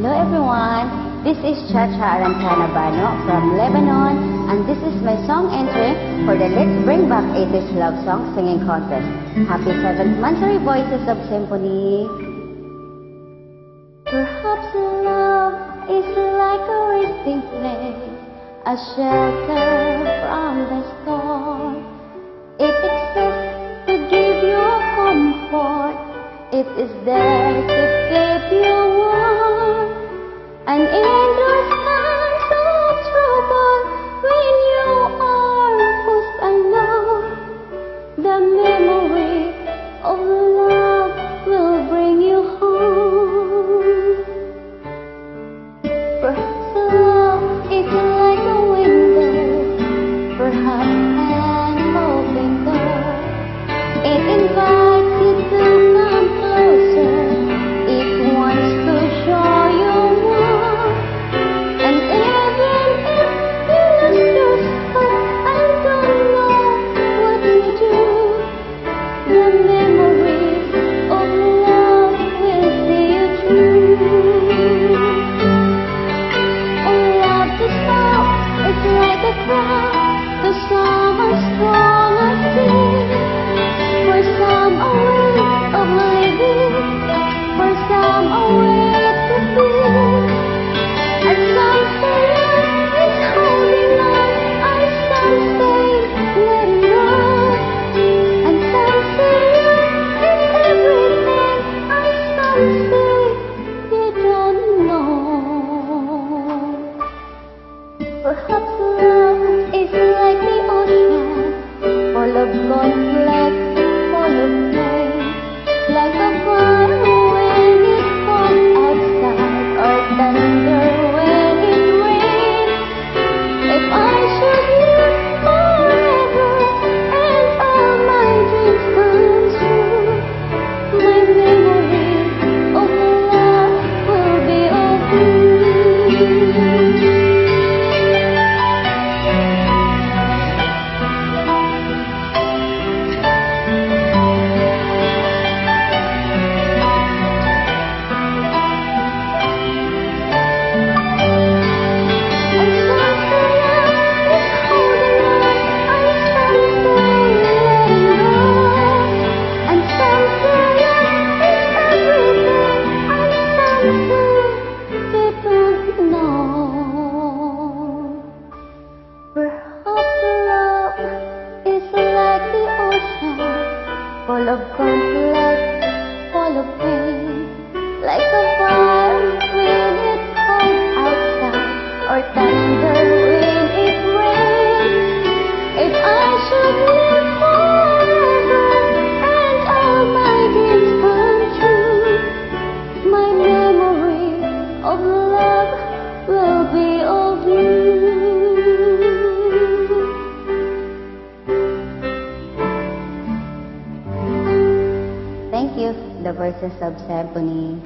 Hello everyone, this is Chacha Arantana Bano from Lebanon, and this is my song entry for the Let's Bring Back 80s Love Song Singing Contest. Happy 7th Monthsary Voices of Symphony. Perhaps love is like a resting place, a shelter from the storm. It exists to give you comfort. It is there to keep you warm. And in those times of trouble, when you are forced alone, the memory of love will bring you home. Perhaps love is like a window, perhaps an open door. It invites you to come closer. It wants to show you more. And even if you lose yourself and don't know what to do, the memories of love will see you through. Oh, love to stop is like a crowd, to some as strong as sea. For some a way of living, for some a way to be. And some say love is holding on, and some say letting go. And some say love is everything, and some say you don't know. Perhaps love is like the ocean, full of conflict, full of pain, like a fire when it falls outside, or thunder when it rains. If I should live forever and all my dreams come true, my memory of love will be of you. Full of conflict, full of pain, like a fire when it falls outside, or thunder when it rains. If I should live forever and all my dreams come true, my memory of love will be of you. Thank you, the Voices of Symphony.